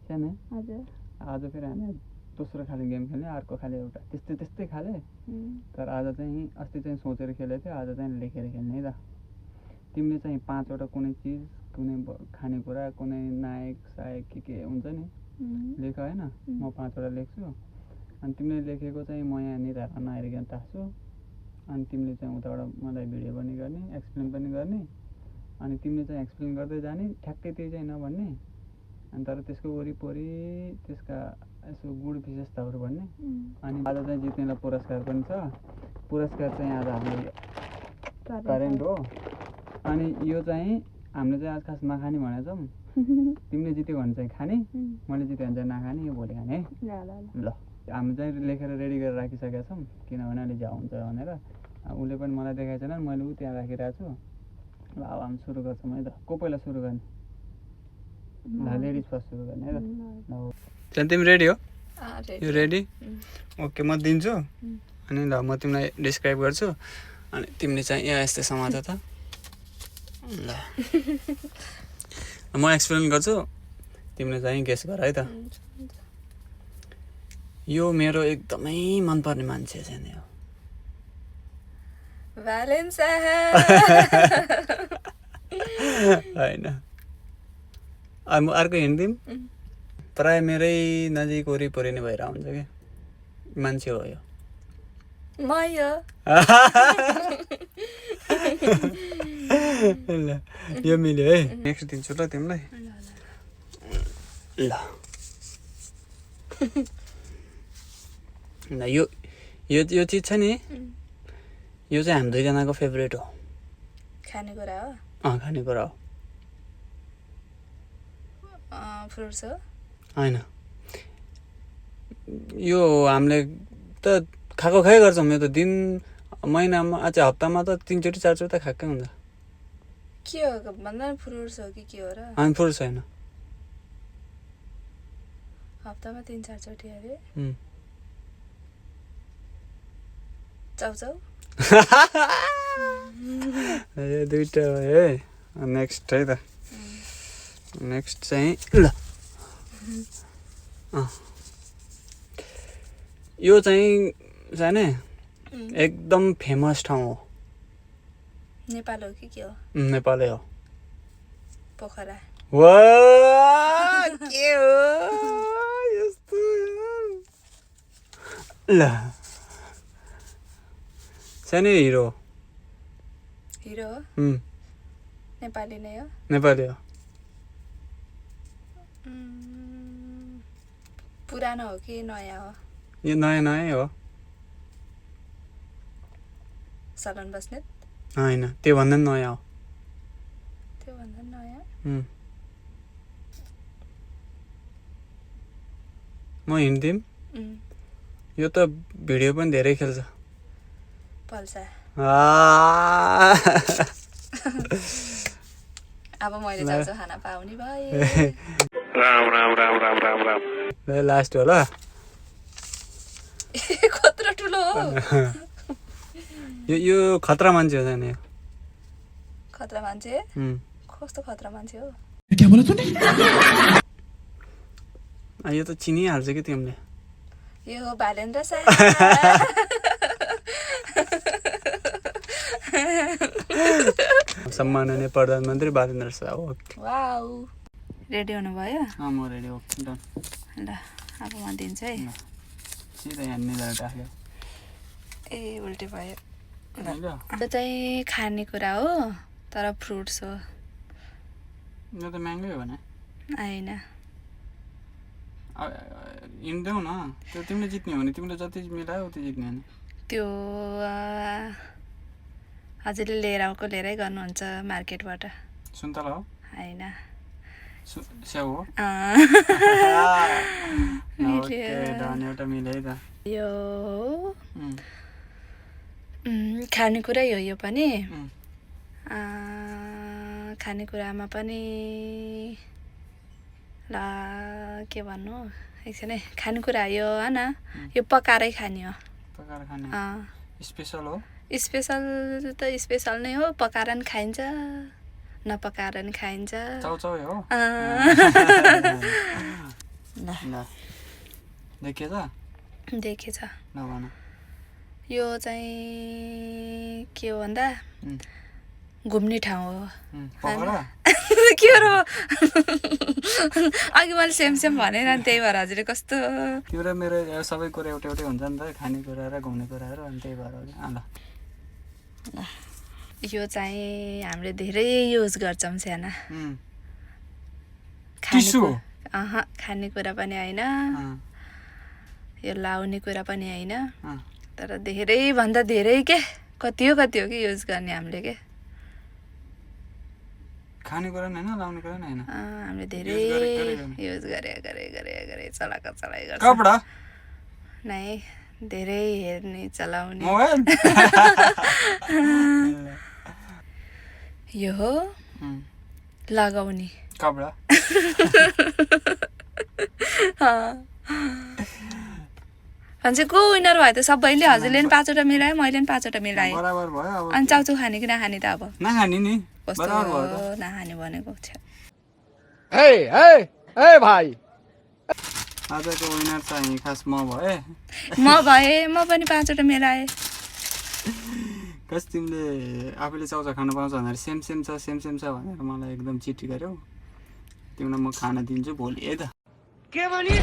सानो हजुर आज फेरि हामी दोस्रो खाले गेम खेल्ने अर्को खाले एउटा त्यस्तै खाले तर आज चाहिँ अस्ति चाहिँ सोचेर खेलेको थियो आज चाहिँ लेखेर खेल्ने है त तिमीले चाहिँ 5 वटा कुनै चिज कुनै खानेकुरा कुनै नायक सायक के हुन्छ नि लेख हैन म 5 वटा लेख्छु अनि तिमीले लेखेको चाहिँ म यहाँनिर नहेरिकन तास्छु अनि तिमीले चाहिँ उताबाट मलाई भिडियो पनि गर्ने एक्सप्लेन पनि गर्ने अनि तिमीले चाहिँ एक्सप्लेन गर्दै जाने ठ्याक्कै त्यही चाहिँ नभन्ने अनि तर त्यसको वरिपरि त्यसका यसो गुड विशेषताहरू भन्ने अनि आज चाहिँ जित्नेलाई पुरस्कार पनि छ पुरस्कार चाहिँ आज हामीले करेन्ट हो अनि यो चाहिँ हामीले चाहिँ आज खास नखाने भनेको छौँ तिमीले जित्यो भने चाहिँ खाने मैले जित्यो भने चाहिँ नखाने यो भोलि खाने है ल हामी चाहिँ लेखेर रेडी गरेर राखिसकेका छौँ किनभने अलि झ्याउ हुन्छ भनेर उसले पनि मलाई देखाएको छैन मैले ऊ त्यहाँ राखिरहेको छु ल अब हामी सुरु गर्छौँ है त को पहिला सुरु गर्ने ल लेडिज फर्स्ट सुरु गर्ने है त ल तिमी रेडी हो यो रेडी ओके म दिन्छु अनि ल म तिमीलाई डिस्क्राइब गर्छु अनि तिमीले चाहिँ यहाँ यस्तै समाज त ल म एक्सप्लेन गर्छु तिमीले चाहिँ गेस गर है त यो मेरो एकदमै मनपर्ने मान्छे चाहिँ हो होइन म अर्को हिँड दिउँ प्राय मेरै नजिक वरिपरि नै भएर हुन्छ कि मान्छे हो यो ल यो मिल्यो है नेक्स्ट दिन्छु ल तिमीलाई ल यो यो यो चिज छ नि यो चाहिँ हामी दुईजनाको फेभरेट हो खानेकुरा हो खानेकुरा हो फ्रुट्स हो होइन यो हामीले त खाएको खाइ गर्छौँ यो त दिन महिनामा अझै हप्तामा त 3 चोटि 4 चोटि त खाएकै हुन्छ के हो भन्दा फ्रुट्स हो कि के हो र होइन फ्रुट्स होइन हप्तामा 3-4 चोटि अरे चाउचाउ ए दुईटा हो है नेक्स्ट है त नेक्स्ट चाहिँ ल यो चाहिँ जाने एकदम फेमस ठाउँ हो नेपाल हो कि के हो नेपालै हो पोखरा वा के हो यस्तो ल सानो हिरो हिरो हो नेपाली नै हो नेपाली हो पुरानो हो कि नयाँ हो यो नयाँ हो सलन बस्नेत होइन त्यो भन्दा पनि नयाँ हो त्यो भन्दा नयाँ म हिँड्दिम यो त भिडियो पनि धेरै खेल्छ पल्सा अब मैले चाउचाउ खाना पाउने भए राम राम राम राम राम राम ल लास्ट हो ल कत्रो ठुलो हो यो खतरा मान्छे हो जाने खतरा मान्छे कस्तो खतरा मान्छे हो क्या बोला तूने यो त चिनिहाल्छ कि तिमीले यो हो बालेन्द्र शाह सम्माननीय प्रधानमन्त्री बालेन्द्र शाह हो वाउ रेडी हुनुभयो म रेडी हो डन ल अब म दिन्छु है सिधै यहाँ निधार राख्यो ए उल्टे भयो यो चाहिँ खानेकुरा हो तर फ्रुट्स हो यो त महँगै हो भने होइन हिँड्देऊ न त्यो तिमीले जित्ने हो भने तिमीले जति मिलायो उति जित्ने हो नि त्यो हजुरले लिएरै गर्नुहुन्छ मार्केटबाट सुन्तला हो होइन स्याउ हो एउटा मिले है त यो खानेकुरै हो यो पनि खानेकुरामा पनि ल के भन्नु एकछिन है खानेकुरा यो होइन यो पकाएरै खाने हो पकाएर खाने स्पेसल हो स्पेसल त स्पेसल नै हो पकाएर नि खाइन्छ नपकाएर नि खाइन्छ चाउचाउ हो ल देखेछ देखेछ नभन यो चाहिँ के हो भन्दा घुम्ने ठाउँ हो पकड के हो र अघि मैले सेम सेम भनेन नि त्यही भएर हजुरले कस्तो तिम्रो मेरो सबै कुरा एउटै एउटै हुन्छ नि त खानेकुरा र घुम्ने कुराहरू अनि त्यही भएर ल यो चाहिँ हामीले धेरै युज गर्छौँ साना टिसु खानेकुरा पनि होइन यो लाउने कुरा पनि होइन तर धेरै भन्दा धेरै के कति हो कि युज गर्ने हामीले के खानेकुरा नि होइन लाउने कुरा नि होइन हामीले धेरै युज गरे चलाएको चलाइ गर्छ कपडा नै धेरै हेर्ने चलाउने मोबाइल यो हो लगाउने कपडा भन्छ को विनर भयो त सबैले हजुरले पनि 5 वटा मिलायो मैले पनि 5 वटा मिलाएँ बराबर भयो अब अनि चाउचाउ खाने कि नखाने त अब नखाने नि कस्तो बराबर भयो त नखाने भनेको छ ए भाइ आजको विनर चाहिँ खास म भए म पनि 5 वटा मिलाएँ कस तिमीले आफूले चाउचाउ खानु पाउँछ भनेर सेम छ भनेर मलाई एकदम चिठी गर्यौ तिमीलाई म खाना दिन्छु भोलि है त के भने